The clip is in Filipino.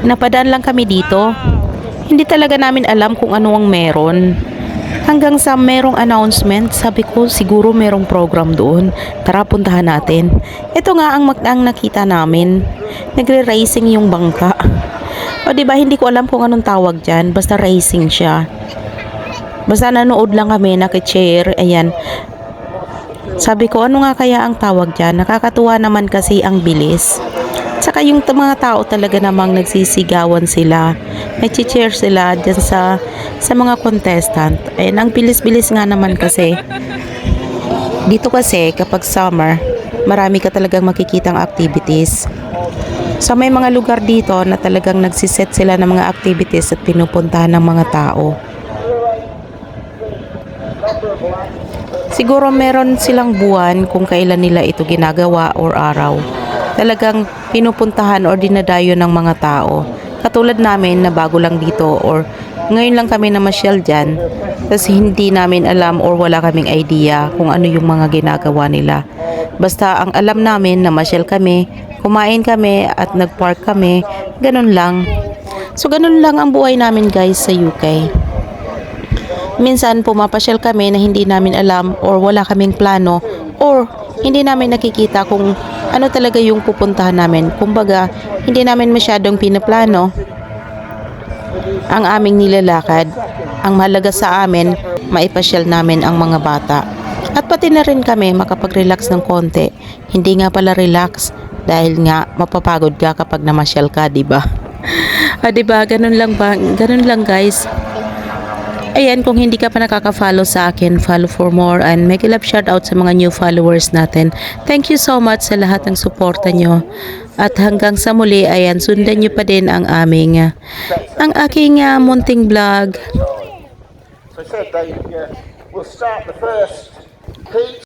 Napadaan lang kami dito. Hindi talaga namin alam kung ano ang meron. Hanggang sa merong announcement, sabi ko siguro merong program doon. Tara, puntahan natin. Ito nga ang nakita namin. Nagre-racing yung bangka. O diba, hindi ko alam kung anong tawag dyan. Basta racing siya. Basta nanood lang kami, naki-chair. Ayan. Sabi ko, ano nga kaya ang tawag dyan? Nakakatuwa naman kasi ang bilis. Tsaka yung mga tao talaga namang nagsisigawan sila. Nag-cheer sila dyan sa mga contestant. Ayun, ang bilis-bilis nga naman kasi. Dito kasi kapag summer, marami ka talagang makikitang activities. So may mga lugar dito na talagang nagsiset sila ng mga activities at pinupuntahan ng mga tao. Siguro meron silang buwan kung kailan nila ito ginagawa or araw. Talagang pinupuntahan or dinadayo ng mga tao. Katulad namin na bago lang dito or ngayon lang kami namasyal dyan. Tapos hindi namin alam or wala kaming idea kung ano yung mga ginagawa nila. Basta ang alam namin namasyal kami, kumain kami at nagpark kami. Ganun lang. So ganun lang ang buhay namin guys sa UK. Minsan pumapasyal kami na hindi namin alam or wala kaming plano or hindi namin nakikita kung ano talaga yung pupuntahan namin. Kumbaga, hindi namin masyadong pinaplano ang aming nilalakad. Ang mahalaga sa amin, maipasyal namin ang mga bata. At pati na rin kami makapag-relax ng konti. Hindi nga pala relax dahil nga mapapagod ka kapag namasyal ka, di ba? Di ba? Ganun lang ba? Ganun lang guys. Ayan, kung hindi ka pa nakaka-follow sa akin, follow for more and make a love shout out sa mga new followers natin. Thank you so much sa lahat ng suporta nyo. At hanggang sa muli, ayan, sundan nyo pa din ang aking munting vlog. So said they will start the first heat.